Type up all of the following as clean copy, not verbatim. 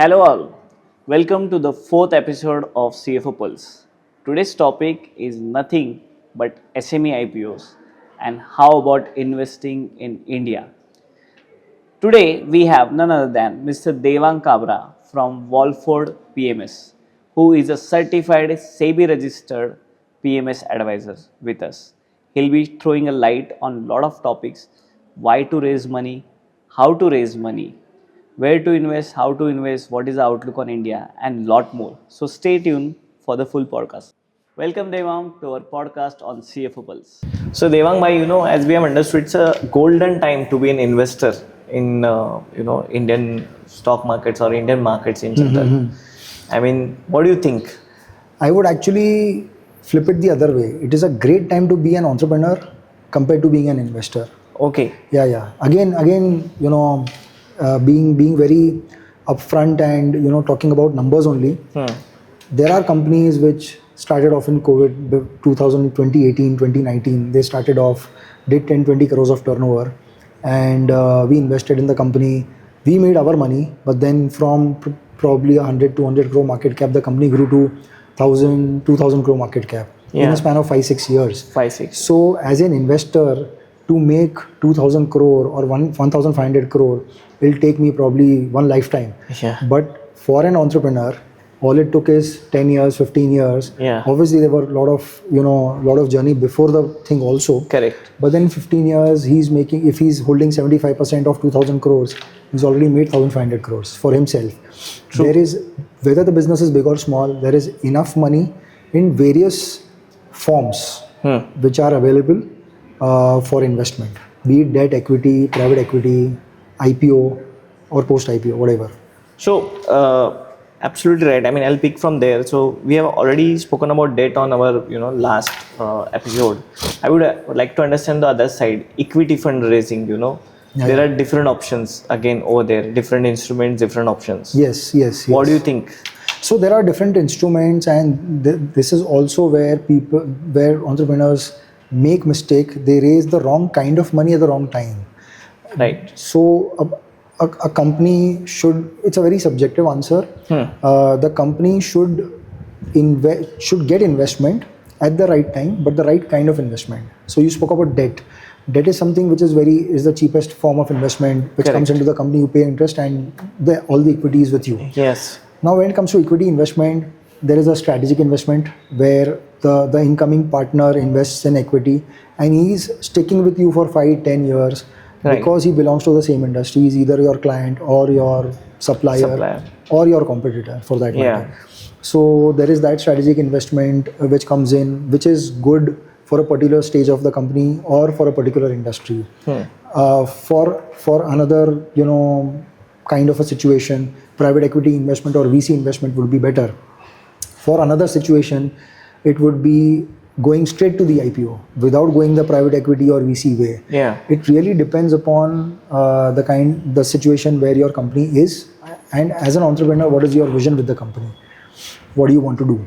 Hello all, welcome to the fourth episode of CFO Pulse. Today's topic is nothing but SME IPOs and how about investing in India. Today we have none other than Mr. Devang Kabra from Walfo PMS, who is a certified SEBI registered PMS advisor with us. He'll be throwing a light on a lot of topics: why to raise money, how to raise money, where to invest, how to invest, what is the outlook on India, and lot more. So stay tuned for the full podcast. Welcome Devang to our podcast on CFO Pulse. So Devang bhai, as we have understood, it's a golden time to be an investor in Indian stock markets or Indian markets in general. I mean, what do you think? I would actually flip it the other way. It is a great time to be an entrepreneur compared to being an investor. Okay. Yeah. Again, being very upfront and talking about numbers only. There are companies which started off in COVID 2018, 2019. They started off, did 10-20 crores of turnover, and we invested in the company. We made our money, but then from probably 100-200 crore market cap, the company grew to 1,000-2,000 crore market cap in a span of 5-6 years. 5-6. So as an investor, to make 2,000 crore or 1,500 crore will take me probably one lifetime. Yeah. But for an entrepreneur, all it took is 10 years, 15 years. Yeah. Obviously, there were a lot of journey before the thing also. Correct. But then 15 years, if he's holding 75% of 2,000 crores, he's already made 1,500 crores for himself. True. There is, whether the business is big or small, there is enough money in various forms which are available for investment, be it debt, equity, private equity, IPO or post-IPO, whatever. So, absolutely right. I mean, I'll pick from there. So, we have already spoken about debt on our, last episode. I would like to understand the other side, equity fundraising, there are different options again over there, different instruments, different options. Yes. What do you think? So there are different instruments, and this is also where entrepreneurs make mistake. They raise the wrong kind of money at the wrong time. Right. So a company should, it's a very subjective answer. The company should get investment at the right time, but the right kind of investment. So you spoke about debt. Debt is something which is the cheapest form of investment, which Correct. comes into the company. You pay interest and all the equity is with you. Yes. Now, when it comes to equity investment, there is a strategic investment where the incoming partner invests in equity and he's sticking with you for 5-10 years. Right. Because he belongs to the same industry. He's either your client or your supplier. Or your competitor for that matter. So there is that strategic investment which comes in, which is good for a particular stage of the company or for a particular industry. For another kind of a situation, private equity investment or VC investment would be better. For another situation, it would be going straight to the IPO without going the private equity or VC way. Yeah. It really depends upon the situation where your company is, and as an entrepreneur, what is your vision with the company? What do you want to do?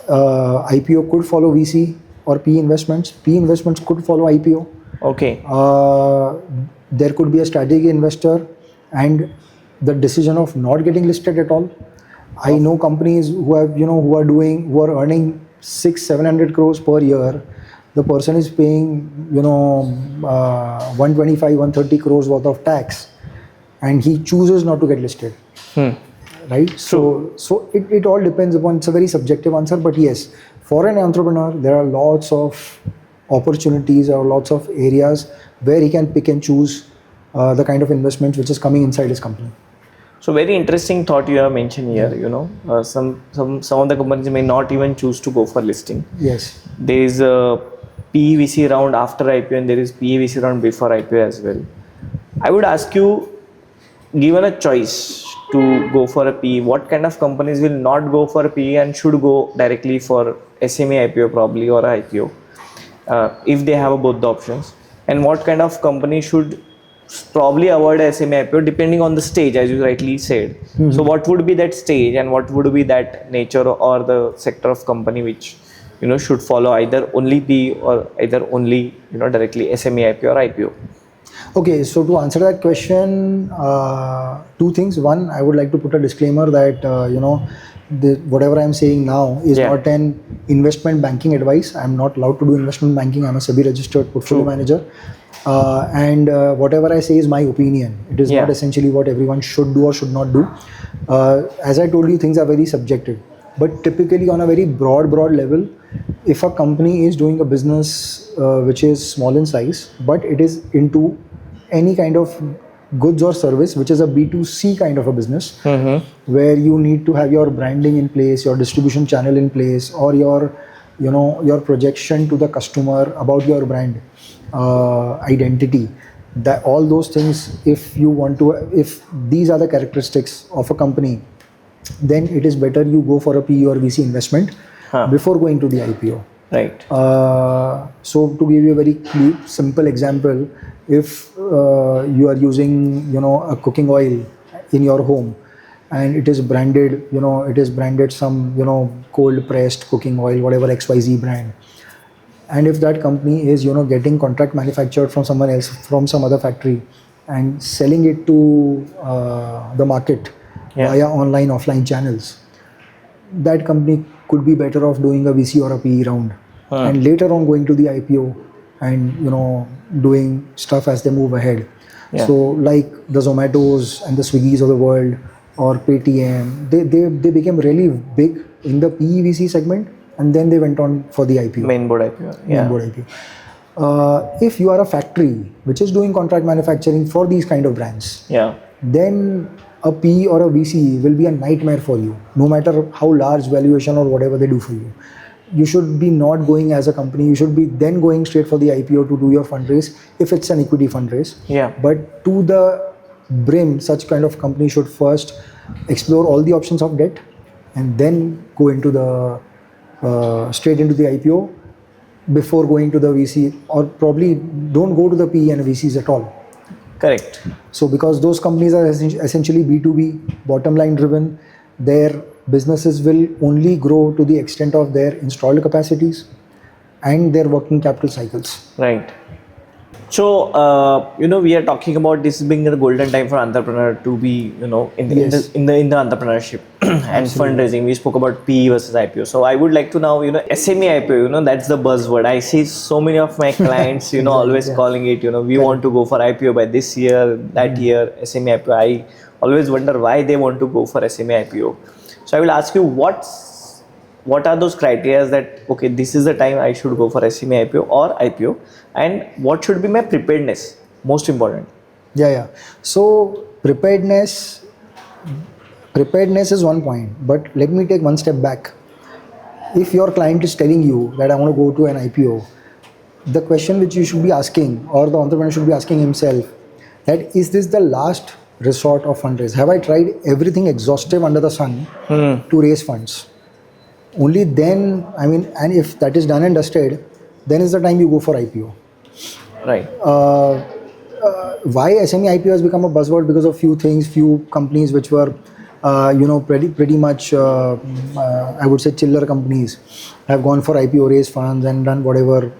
IPO could follow VC or PE investments. PE investments could follow IPO. Okay. There could be a strategic investor and the decision of not getting listed at all. I know companies who are earning 600-700 crores per year. The person is paying 125-130 crores worth of tax, and he chooses not to get listed. Right? So it all depends upon, it's a very subjective answer, but yes, for an entrepreneur, there are lots of opportunities or lots of areas where he can pick and choose the kind of investment which is coming inside his company. So very interesting thought you have mentioned here. Some of the companies may not even choose to go for listing. Yes. There is a PEVC round after IPO and there is PEVC round before IPO as well. I would ask you, given a choice to go for a PE, what kind of companies will not go for a PE and should go directly for SME IPO probably or IPO if they have both the options, and what kind of company should probably avoid SME IPO depending on the stage, as you rightly said. So what would be that stage and what would be that nature or the sector of company which should follow either only PE or either only directly SME IPO or IPO? Okay, so to answer that question, two things. One, I would like to put a disclaimer that whatever I'm saying now is Yeah. not an investment banking advice. I'm not allowed to do investment banking. I'm a SEBI registered portfolio manager, and whatever I say is my opinion. It is not Yeah. essentially what everyone should do or should not do. As I told you, things are very subjective. But typically, on a very broad level, if a company is doing a business which is small in size, but it is into any kind of goods or service which is a B2C kind of a business, where you need to have your branding in place, your distribution channel in place, or your projection to the customer about your brand identity, that all those things, if these are the characteristics of a company, then it is better you go for a PE or VC investment before going to the IPO. Right. So to give you a very simple example, if you are using a cooking oil in your home, and it is branded some cold pressed cooking oil, whatever XYZ brand, and if that company is getting contract manufactured from someone else, from some other factory, and selling it to the market via online offline channels, that company could be better off doing a VC or a PE round, and later on going to the IPO and doing stuff as they move ahead. So like the Zomatos and the Swiggys of the world, or Paytm, they became really big in the PE VC segment, and then they went on for the IPO. Main board IPO. Main board IPO. If you are a factory which is doing contract manufacturing for these kind of brands, then a PE or a VC will be a nightmare for you, no matter how large valuation or whatever they do for you. You should be not going as a company. You should be then going straight for the IPO to do your fundraise if it's an equity fundraise. But to the brim, such kind of company should first explore all the options of debt and then go into the straight into the IPO before going to the VC, or probably don't go to the PE and VCs at all. Correct. So because those companies are essentially B2B, bottom line driven, their businesses will only grow to the extent of their installed capacities and their working capital cycles. Right. So, we are talking about this being a golden time for entrepreneur to be, in the entrepreneurship and fundraising. We spoke about PE versus IPO. So, I would like to now, SME IPO, that's the buzzword. I see so many of my clients, always calling it, we want to go for IPO by this year, that year, SME IPO. I always wonder why they want to go for SME IPO. So, I will ask you what are those criteria that, okay, this is the time I should go for SME IPO or IPO, and what should be my preparedness, most important? So preparedness is one point, but let me take one step back. If your client is telling you that I want to go to an IPO, the question which you should be asking, or the entrepreneur should be asking himself, that is this the last resort of fundraise? Have I tried everything exhaustive under the sun to raise funds? Only then, and if that is done and dusted, then is the time you go for IPO. Right. Why SME IPO has become a buzzword? Because of few companies which were, pretty much, I would say chiller companies have gone for IPO, raised funds and done whatever,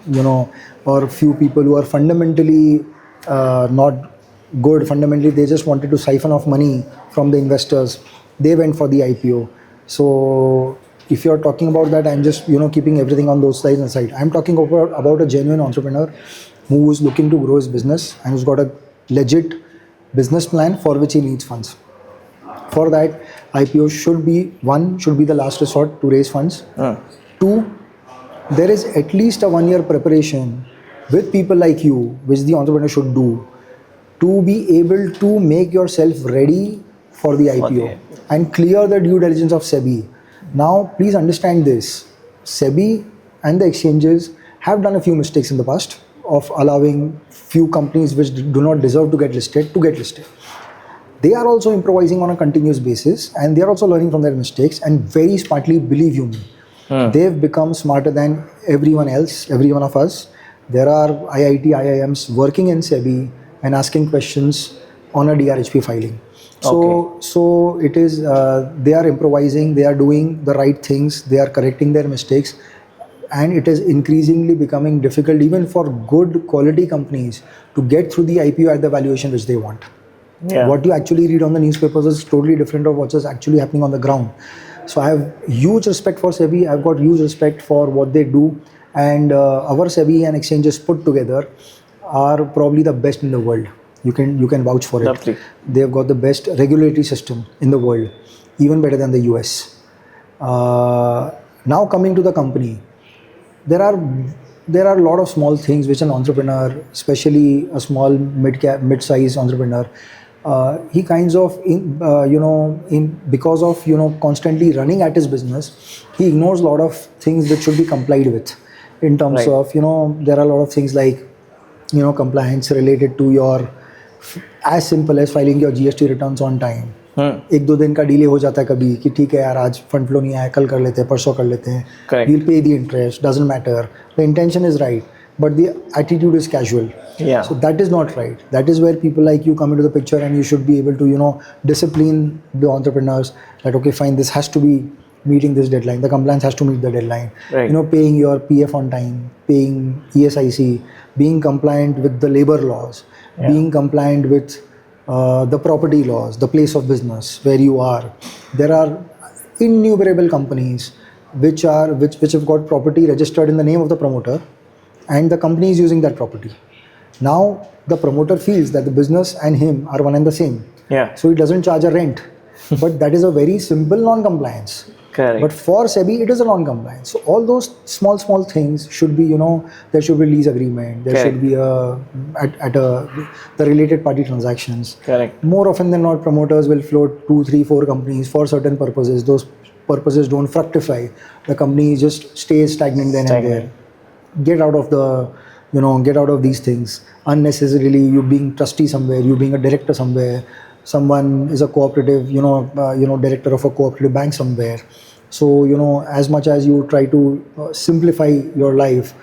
or few people who are fundamentally not good. Fundamentally, they just wanted to siphon off money from the investors. They went for the IPO. So if you're talking about that, I'm just keeping everything on those sides aside. I'm talking about a genuine entrepreneur who is looking to grow his business and who's got a legit business plan for which he needs funds. For that, IPO should be the last resort to raise funds. Two, there is at least a 1 year preparation with people like you, which the entrepreneur should do, to be able to make yourself ready for the IPO and clear the due diligence of SEBI. Now, please understand this. SEBI and the exchanges have done a few mistakes in the past of allowing few companies which do not deserve to get listed to get listed. They are also improvising on a continuous basis, and they are also learning from their mistakes, and very smartly, believe you me, they've become smarter than everyone else, every one of us. There are IIT, IIMs working in SEBI and asking questions on a DRHP filing. So it is, they are improvising, they are doing the right things, they are correcting their mistakes. and it is increasingly becoming difficult even for good quality companies to get through the IPO at the valuation which they want. Yeah. What you actually read on the newspapers is totally different of what is actually happening on the ground. So I have huge respect for SEBI. I've got huge respect for what they do, and our SEBI and exchanges put together are probably the best in the world. You can vouch for it. Lovely. They've got the best regulatory system in the world, even better than the US. Now coming to the company, there are a lot of small things which an entrepreneur, especially a small mid-sized entrepreneur, he kinds of because of constantly running at his business, he ignores a lot of things which should be complied with. In terms Right. of there are a lot of things like compliance related to your, as simple as filing your GST returns on time. एक दो दिन का delay हो जाता है कभी कि ठीक है यार आज फंड फ्लो नहीं आया, कल कर लेते हैं, परसों कर लेते हैं, Correct. we'll pay the interest, doesn't matter, the intention is right but the attitude is casual. Yeah. So that is not right. That is where people like you come into the picture, and you should be able to discipline the entrepreneurs that okay fine, this has to be meeting this deadline, the compliance has to meet the deadline. Right. Paying your PF on time, paying ESIC, being compliant with the labor laws, Yeah. being compliant with the property laws, the place of business where you are. There are innumerable companies which have got property registered in the name of the promoter, and the company is using that property. Now the promoter feels that the business and him are one and the same, Yeah. so he doesn't charge a rent. But that is a very simple non-compliance. Correct. But for SEBI, it is a non-compliance. So all those small things should be, there should be lease agreement. There Correct. should be the related party transactions. Correct. More often than not, promoters will float 2, 3, 4 companies for certain purposes. Those purposes don't fructify. The company just stays stagnant then and there. Get out of get out of these things unnecessarily. You being trustee somewhere, you being a director somewhere, someone is a cooperative, director of a cooperative bank somewhere. So as much as you try to simplify your life,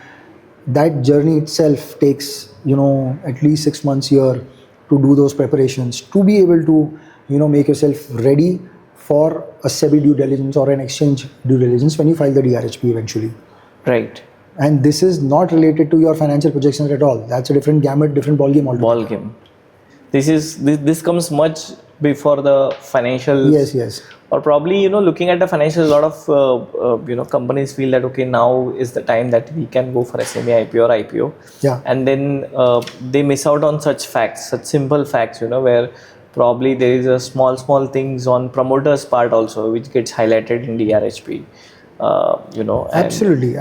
that journey itself takes at least 6 months here to do those preparations, to be able to make yourself ready for a SEBI due diligence or an exchange due diligence when you file the DRHP eventually. Right. And this is not related to your financial projections at all. That's a different gamut, different ballgame altogether. Ball game. This comes much before the financials. Yes. Or probably looking at the financials, a lot of companies feel that okay, now is the time that we can go for SME IPO or IPO. Yeah. And then they miss out on such facts, such simple facts, where probably there is a small things on promoters' part also which gets highlighted in DRHP. Absolutely.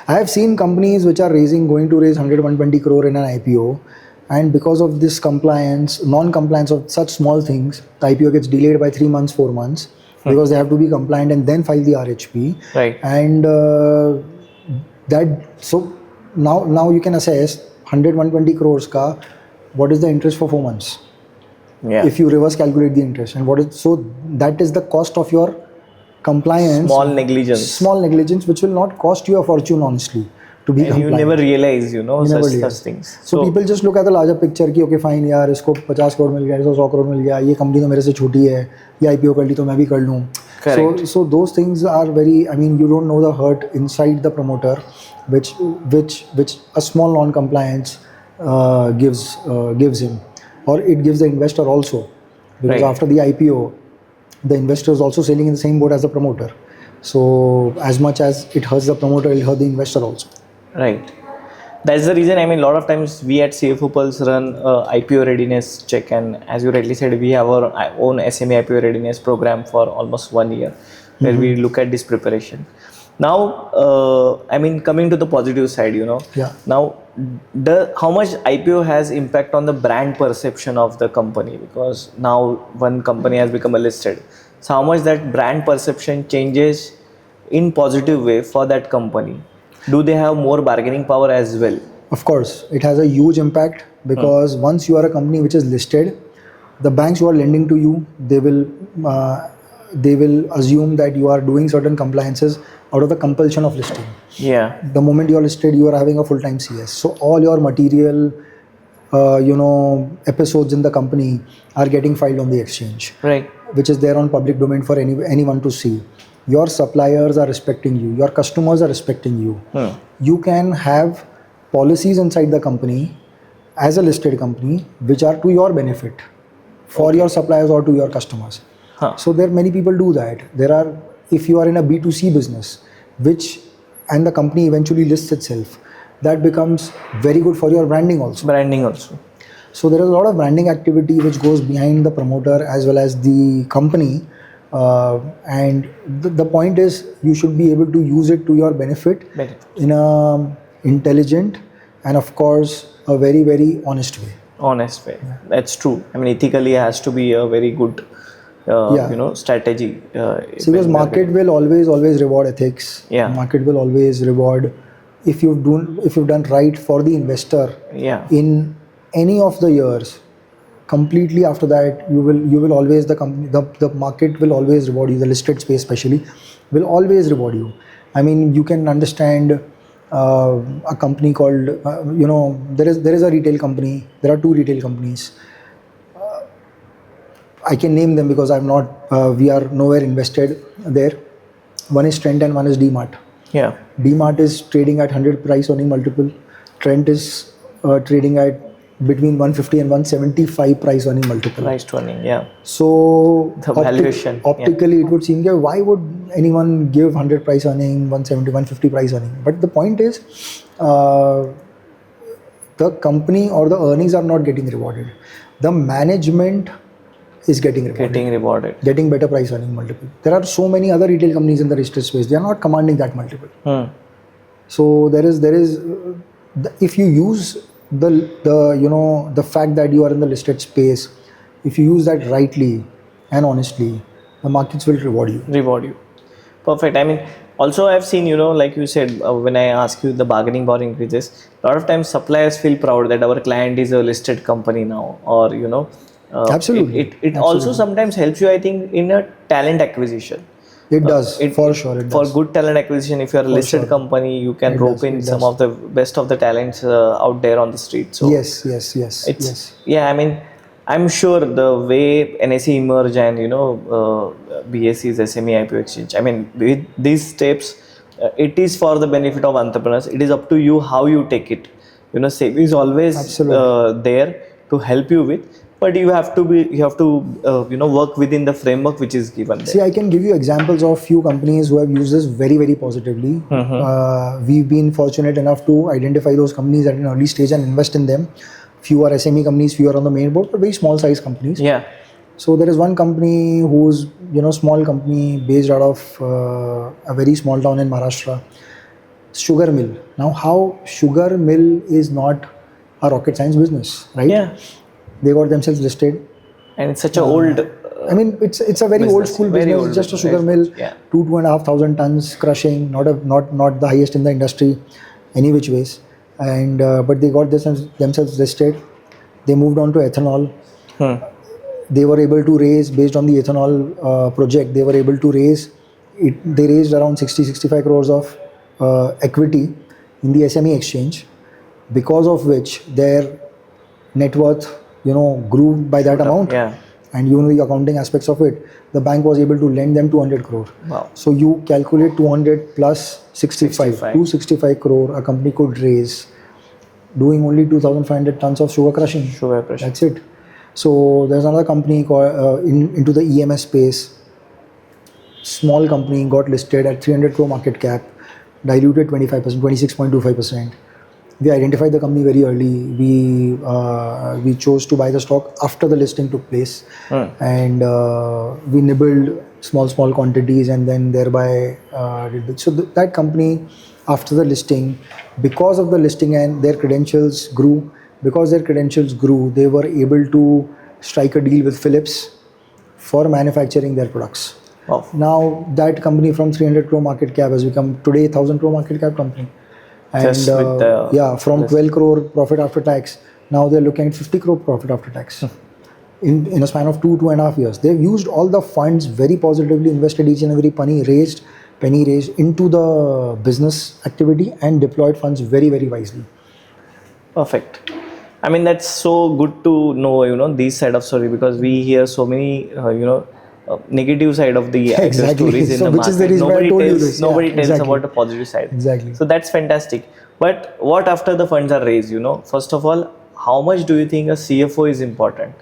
I have seen companies which are going to raise 100-120 crore in an IPO, and because of this non-compliance of such small things, the IPO gets delayed by 3 months, 4 months, because they have to be compliant and then file the RHP. Right. And so now you can assess 100-120 crores ka, what is the interest for 4 months? Yeah. If you reverse calculate the interest, and that is the cost of your compliance. Small negligence Which will not cost you a fortune, honestly, to be and compliant. you never realize such things. So people just look at the larger picture कि okay fine यार इसको 50 crore मिल गया, इसको 100 crore मिल गया, ये company तो मेरे से छोटी है, ये IPO कर ली तो मैं भी कर लूँ. Correct. So those things are you don't know the hurt inside the promoter, which a small non-compliance gives him, or it gives the investor also, because Right. after the IPO, the investor is also sailing in the same boat as the promoter. So as much as it hurts the promoter, it will hurt the investor also. Right. That's the reason, a lot of times we at CFO Pulse run IPO readiness check, and as you rightly said, we have our own SME IPO readiness program for almost 1 year, where we look at this preparation. Now, coming to the positive side, Yeah. Now, how much IPO has impact on the brand perception of the company? Because now one company has become a listed. So how much that brand perception changes in positive way for that company? Do they have more bargaining power as well? Of course, it has a huge impact, because once you are a company which is listed, the banks who are lending to you, they will assume that you are doing certain compliances out of the compulsion of listing. Yeah. The moment you are listed, you are having a full-time CS. So all your material, episodes in the company are getting filed on the exchange, Right. which is there on public domain for anyone to see. your suppliers are respecting you, your customers are respecting you. You can have policies inside the company as a listed company which are to your benefit for your suppliers or to your customers. So there many people do that. There are, if you are in a B2C business, which and the company eventually lists itself, that becomes very good for your branding also. Branding also. So there is a lot of branding activity which goes behind the promoter as well as the company, and the point is you should be able to use it to your benefit in a intelligent and of course a very, very honest way. Honest way. That's true. I mean, ethically has to be a very good strategy. See, because market will always reward ethics. Yeah. Market will always reward if you've done right for the investor. Yeah. In any of the years, completely after that, you will always, the market will always reward you. The listed space especially will always reward you. I mean, you can understand a company called there is a retail company. There are two retail companies. I can name them because I'm not. We are nowhere invested there. One is Trent and one is DMart. Yeah. DMart is trading at 100 price earning multiple. Trent is trading at between 150 and 175 price earning multiple. Price to earning, yeah. So the valuation. Optically, it would seem that why would anyone give 100 price earning, 170, 150 price earning? But the point is, the company or the earnings are not getting rewarded. The management is getting rewarded. Getting better price earning multiple. There are so many other retail companies in the listed space. They are not commanding that multiple. So there is if you use the fact that you are in the listed space, if you use that rightly and honestly, the markets will reward you. Perfect. I mean, also I've seen, like you said, when I ask you the bargaining power increases, a lot of times suppliers feel proud that our client is a listed company now, or absolutely. It also sometimes helps you, I think, in a talent acquisition. It does, for sure. It for does. good talent acquisition, if you are a listed company, you can rope in some of the best of the talents out there on the street. So yes. Yeah, I mean, I'm sure the way NSE emerge and BSE's SME IPO exchange. I mean, with these steps, it is for the benefit of entrepreneurs. It is up to you how you take it. SEBI is always there to help you with. But you have to work within the framework which is given there. See, I can give you examples of few companies who have used this very, very positively. We've been fortunate enough to identify those companies at an early stage and invest in them. Few are SME companies, few are on the main board, but very small size companies. Yeah. So there is one company who's small company based out of a very small town in Maharashtra. Sugar mill. Now, how sugar mill is not a rocket science business, right? Yeah. They got themselves listed, and it's such a old. I mean, it's a very old school business. It's just a sugar mill, 2,500 tons crushing, not the highest in the industry, any which ways. And but they got themselves listed. They moved on to ethanol. They were able to raise based on the ethanol project. They were able to raise it. They raised around 60-65 crores of equity in the SME exchange, because of which their net worth grew by that amount. Yeah. And the accounting aspects of it, the bank was able to lend them 200 crore. Wow. So you calculate 200 plus 65. 265 crore a company could raise doing only 2,500 tons of sugar crushing. That's it. So there's another company called into the EMS space. Small company, got listed at 300 crore market cap, diluted 25%, 26.25%. We identified the company very early. We chose to buy the stock after the listing took place, and we nibbled small quantities, and then thereby so that company, after the listing, because of the listing and their credentials grew. Because their credentials grew, they were able to strike a deal with Philips for manufacturing their products. Wow. Now that company from 300 crore market cap has become today 1,000 crore market cap company. And from 12 crore profit after tax, now they're looking at 50 crore profit after tax in a span of 2.5 years. They've used all the funds very positively, invested each and every penny raised into the business activity, and deployed funds very, very wisely. Perfect. I mean, that's so good to know, these side of story, because we hear so many, negative side of the IPO Exactly. stories in So the which market. is the reason why I told you tells, this. Nobody Yeah, tells exactly. about the positive side. Exactly. So that's fantastic. But what after the funds are raised? First of all, how much do you think a CFO is important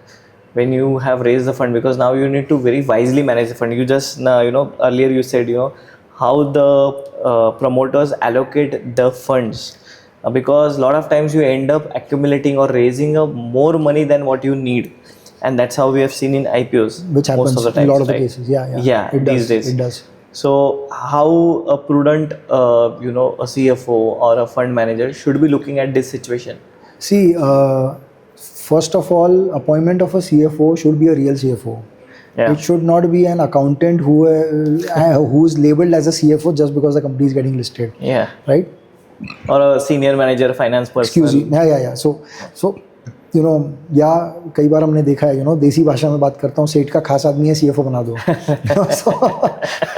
when you have raised the fund? Because now you need to very wisely manage the fund. You just earlier you said how the promoters allocate the funds. Because a lot of times you end up accumulating or raising more money than what you need, and that's how we have seen in IPOs Which happens most of the in times, a lot of the right? cases. Yeah. Yeah, It these does. days. It does. So how a prudent a CFO or a fund manager should be looking at this situation? See, first of all, appointment of a CFO should be a real CFO. Yeah. It should not be an accountant who's labeled as a CFO just because the company is getting listed, Yeah. right? Or a senior manager, finance person. Excuse me. Yeah. So या कई बार हमने देखा है देसी भाषा में बात करता हूँ, सेठ का खास आदमी है, CFO बना दो.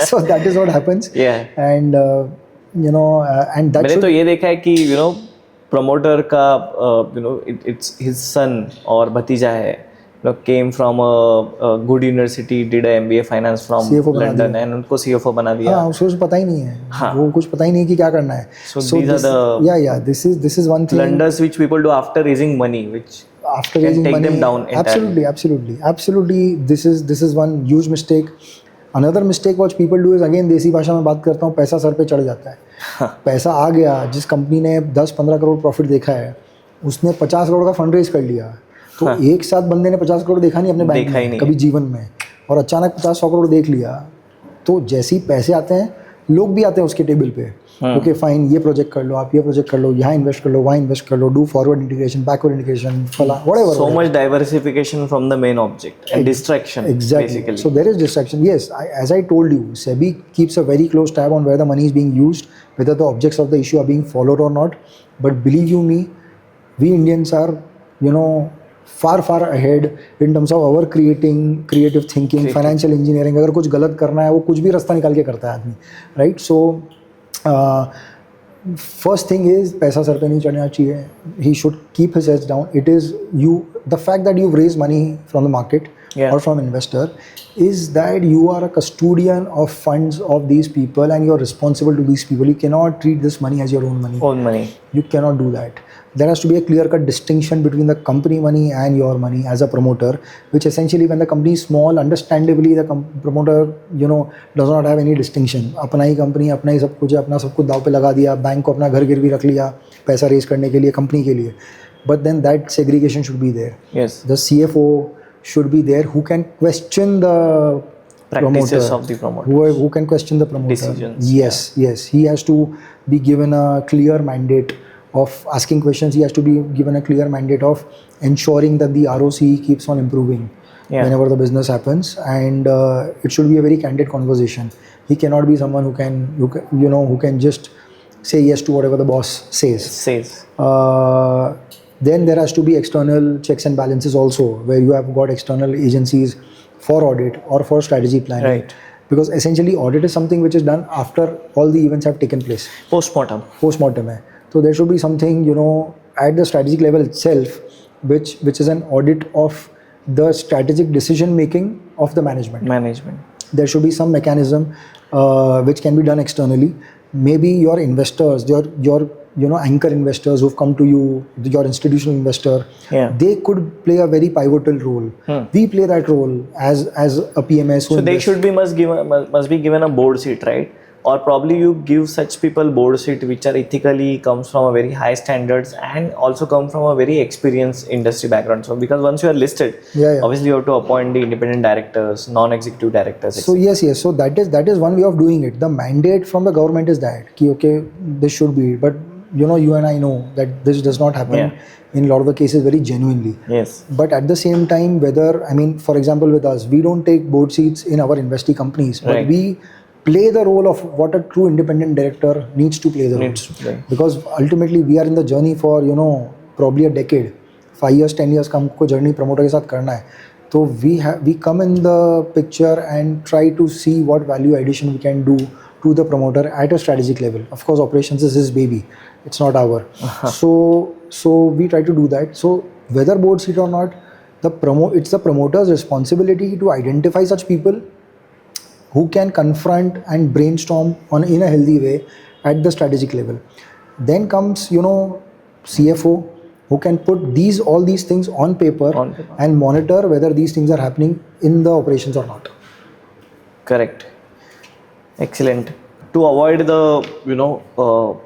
So that is what happens. Yeah. And and that मैंने should, तो ये देखा है कि promoter का it's his son और भतीजा है, came from a good university, did a MBA finance from CFO बना London, and उनको CFO बना दिया. हाँ, उसको पता ही नहीं है. हाँ. वो कुछ पता ही नहीं कि क्या करना है. So these are the this is one thing. blunders which people do after raising money, which After can raising take money, them down entirely. absolutely. This is one huge mistake. Another mistake which people do is, again देसी भाषा में बात करता हूँ, पैसा sir पे चढ़ जाता है. पैसा आ गया, जिस कंपनी ने 10-15 करोड़ प्रॉफिट देखा है, उसने 50 करोड़ का फंड रेज कर लिया. तो एक साथ बंदे ने 50 करोड़ देखा नहीं अपने बैंक में कभी जीवन में, और अचानक 50-100 करोड़ देख लिया. तो जैसे ही पैसे आते हैं, लोग भी आते हैं उसके टेबल पे. ओके फाइन, ये प्रोजेक्ट कर लो, आप ये प्रोजेक्ट कर लो, यहाँ इन्वेस्ट कर लो, वहाँ इन्वेस्ट कर लो, do forward integration, backward integration, फला, whatever. So much diversification from the main object and distraction. Exactly. Basically. So there is distraction. Yes, as I told you, SEBI keeps a very close tab on where the money is being used, whether the objects of the issue are being followed or not. But believe you me, we Indians are, far ahead in terms of our creative thinking, financial engineering. अगर कुछ गलत करना है, वो कुछ भी रास्ता निकाल के करता है आदमी, right? So first thing is, पैसा सर पे नहीं चढ़ना चाहिए. He should keep his heads down. It is the fact that you've raised money from the market or from investor is that you are a custodian of funds of these people and you're responsible to these people. You cannot treat this money as your own money. Own money. You cannot do that. There has to be a clear-cut distinction between the company money and your money as a promoter, which essentially, when the company is small, understandably the promoter does not have any distinction. अपना ही company, अपना ही सब कुछ है, अपना सब कुछ दाव पे लगा दिया, बैंक को अपना घर गिरवी रख लिया पैसा रेज करने के लिए, कंपनी के लिए. But then that segregation should be there. Yes. The CFO should be there who can question the Practices promoter, of the promoter. who can question the promoter. Decisions. Yes. He has to be given a clear mandate of asking questions. He has to be given a clear mandate of ensuring that the ROC keeps on improving whenever the business happens, and it should be a very candid conversation. He cannot be someone who can just say yes to whatever the boss says. Then there has to be external checks and balances also, where you have got external agencies for audit or for strategy planning. Right. Because essentially audit is something which is done after all the events have taken place. Postmortem hai. So there should be something, at the strategic level itself, which is an audit of the strategic decision making of the management. There should be some mechanism which can be done externally. Maybe your investors, your anchor investors who've come to you, your institutional investor, they could play a very pivotal role. We play that role as a PMS. So they should be must be given a board seat, right? Or probably you give such people board seat which are ethically comes from a very high standards and also come from a very experienced industry background. So because once you are listed, obviously you have to appoint the independent directors, non-executive directors. So yes. So that is one way of doing it. The mandate from the government is that okay, this should be, but you and I know that this does not happen in a lot of the cases very genuinely. Yes. But at the same time, for example, with us, we don't take board seats in our investee companies, but we play the role of what a true independent director needs to play the role. Because ultimately we are in the journey for probably a decade, 5 years, 10 years का हमको journey promoter के साथ करना है. So we come in the picture and try to see what value addition we can do to the promoter at a strategic level. Of course, operations is his baby; it's not our. So we try to do that. So whether board seat or not, it's the promoter's responsibility to identify such people who can confront and brainstorm in a healthy way at the strategic level. Then comes, CFO, who can put all these things on paper and monitor whether these things are happening in the operations or not. Correct. Excellent. To avoid the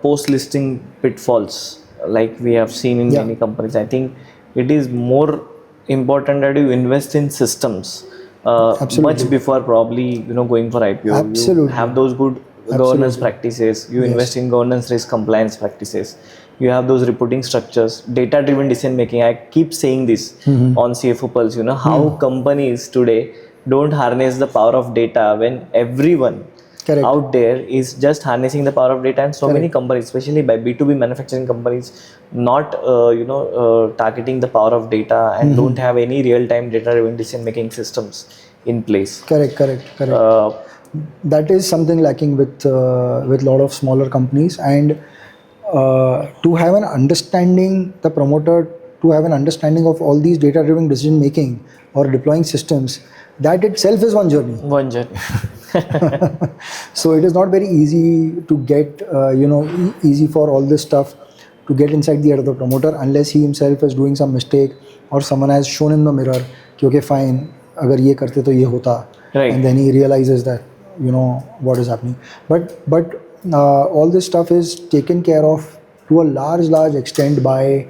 post-listing pitfalls like we have seen in many companies, I think it is more important that you invest in systems much before probably going for IPO. Absolutely. You have those good governance practices. You invest in governance, risk, compliance practices. You have those reporting structures, data-driven decision making. I keep saying this on CFO Pulse. How companies today don't harness the power of data when everyone out there is just harnessing the power of data, and so many companies, especially by B2B manufacturing companies, not targeting the power of data and don't have any real-time data-driven decision-making systems in place. Correct. That is something lacking with a lot of smaller companies, and to have an understanding, the promoter to have an understanding of all these data-driven decision-making or deploying systems, that itself is one journey. So it is not very easy to get, easy for all this stuff to get inside the head of the promoter unless he himself is doing some mistake or someone has shown in the mirror, okay, fine, agar ye karte to ye hota, and then he realizes that what is happening. But all this stuff is taken care of to a large extent by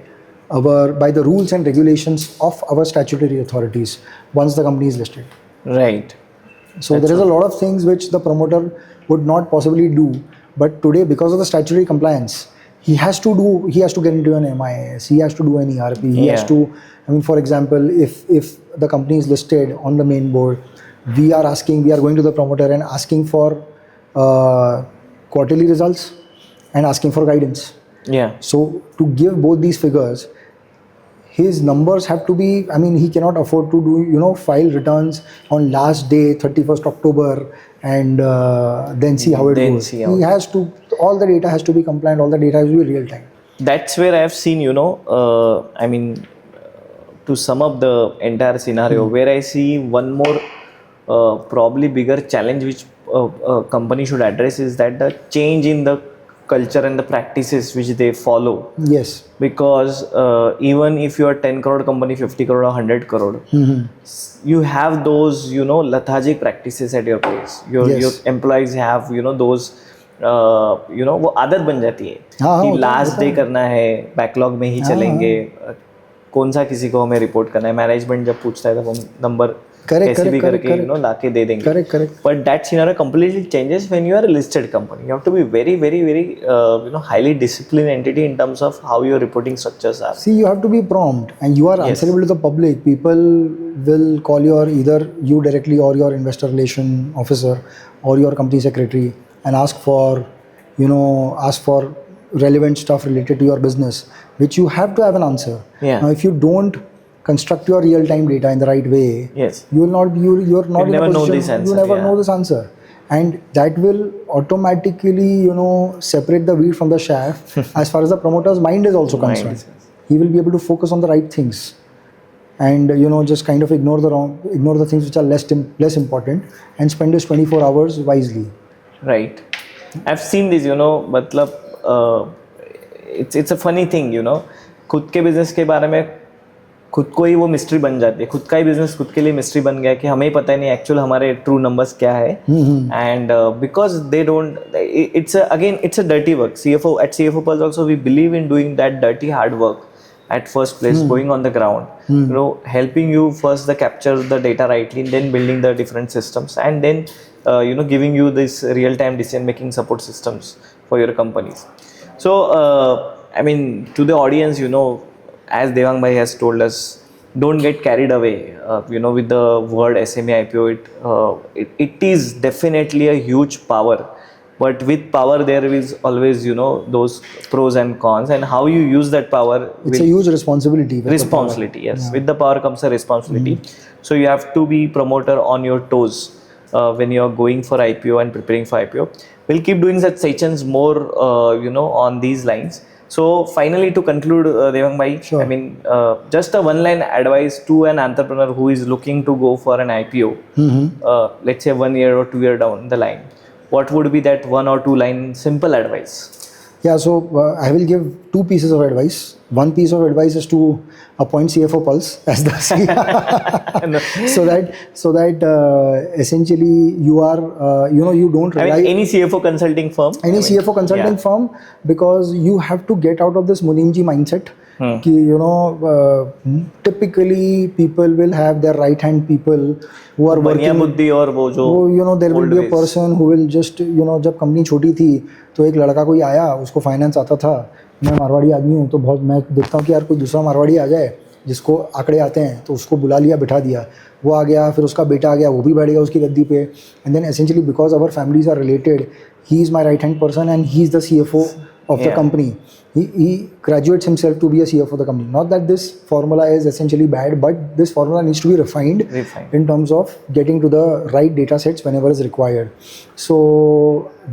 the rules and regulations of our statutory authorities once the company is listed. Right. So there is a lot of things which the promoter would not possibly do, but today because of the statutory compliance, he has to get into an MIS, he has to do an ERP, he has to, for example, if the company is listed on the main board, we are going to the promoter and asking for quarterly results and asking for guidance. So to give both these figures, his numbers have to be, he cannot afford to do, file returns on last day, 31st October, and then see how it goes. He has to, all the data has to be compliant, all the data has to be real time. That's where I have seen, to sum up the entire scenario, where I see one more probably bigger challenge which a company should address is that the change in the culture and the practices which they follow. Yes. Because even if you are 10 crore company, 50 crore or 100 crore, you have those, lethargic practices at your place. Your employees have, those, वो आदत बन जाती है कि last day करना है, backlog में ही चलेंगे, कौन सा किसी को हमें रिपोर्ट करना है, मैनेजमेंट जब पूछता है तब हम नंबर कैसे भी करके लाके दे देंगे. But that scenario completely changes when you are a listed company. You have to be very highly disciplined entity in terms of how your reporting structures are. See, you have to be prompt and you are answerable to the public. People will call either you directly or your investor relation officer or your company secretary and ask for relevant stuff related to your business, which you have to have an answer. Now, if you don't construct your real-time data in the right way, you will not. You're not in a position. You never know this answer, and that will automatically, separate the wheat from the chaff. As far as the promoter's mind is also concerned, he will be able to focus on the right things, and just kind of ignore the things which are less important, and spend his 24 hours wisely. Right. I've seen this. It's a funny thing. खुद के business के बारे में खुद को ही वो mystery बन जाती है. खुद का ही बिजनेस खुद के लिए मिस्ट्री बन गया कि हमें ही पता नहीं एक्चुअल हमारे ट्रू नंबर्स क्या है. And because they don't, it's a dirty work. CFO Pulse also we believe in doing that dirty hard work at first place, going on the ground, helping you first capture the data rightly, then building the different systems, and then giving you this real-time decision-making support systems for your companies. So to the audience, as Devang Bhai has told us, don't get carried away, with the word SME IPO. It is definitely a huge power, but with power there is always, those pros and cons, and how you use that power. It's a huge responsibility. Yes. With the power comes a responsibility. So you have to be promoter on your toes when you are going for IPO and preparing for IPO. We'll keep doing such sessions more, on these lines. So finally, to conclude, Devang bhai, Sure. I mean, just a one-line advice to an entrepreneur who is looking to go for an IPO, let's say 1 year or 2 year down the line. What would be that 1 or 2 line simple advice? Yeah, so I will give two pieces of advice. One piece of advice is to appoint CFO Pulse as the CEO, so that essentially you are you don't I rely mean, any CFO consulting firm? any CFO consulting firm, because you have to get out of this Munimji mindset. Ki, typically people will have their right hand people who are Baniya working. buddhi और वो जो There will old be a ways. person who will just जब company छोटी थी तो एक लड़का कोई आया, उसको फाइनेंस आता था, मैं मारवाड़ी आदमी हूँ तो बहुत मैं देखता हूँ कि यार कोई दूसरा मारवाड़ी आ जाए जिसको आंकड़े आते हैं, तो उसको बुला लिया, बिठा दिया, वो आ गया, फिर उसका बेटा आ गया, वो भी बैठ गया उसकी गद्दी पे, and then essentially because our families are related, he is my right hand person and he is the CFO of the company. He graduates himself to be a CFO of the company. Not that this formula is essentially bad, but this formula needs to be refined in terms of getting to the right data sets whenever is required. So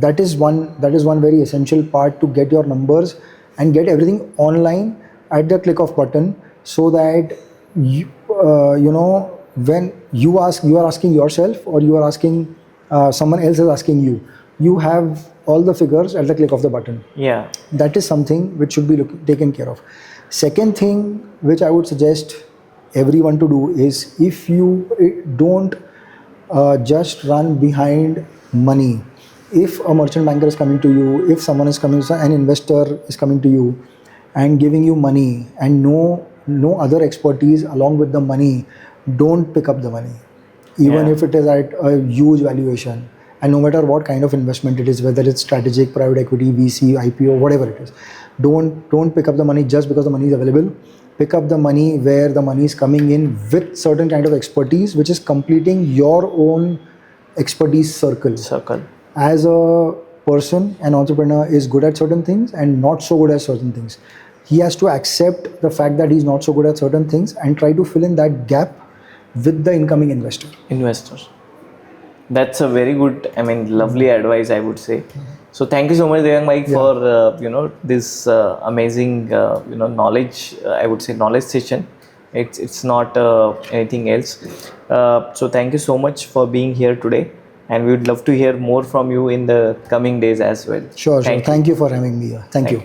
that is one very essential part to get your numbers and get everything online at the click of button, so that when you are asking yourself, or you are asking someone else is asking you, you have all the figures at the click of the button. Yeah. That is something which should be taken care of. Second thing which I would suggest everyone to do is, if you don't just run behind money. If a merchant banker is coming to you, if someone is coming, an investor is coming to you and giving you money and no other expertise along with the money, don't pick up the money, even if it is at a huge valuation. And no matter what kind of investment it is, whether it's strategic, private equity, VC, IPO, whatever it is, don't pick up the money just because the money is available. Pick up the money where the money is coming in with certain kind of expertise, which is completing your own expertise circle. As a person, an entrepreneur is good at certain things and not so good at certain things. He has to accept the fact that he's not so good at certain things and try to fill in that gap with the incoming investor. That's a very good, I mean, lovely advice, I would say. So thank you so much, Devang Mike, for this amazing knowledge. I would say knowledge session. It's not anything else. So thank you so much for being here today, and we would love to hear more from you in the coming days as well. Sure. Thank you for having me here. Thank you.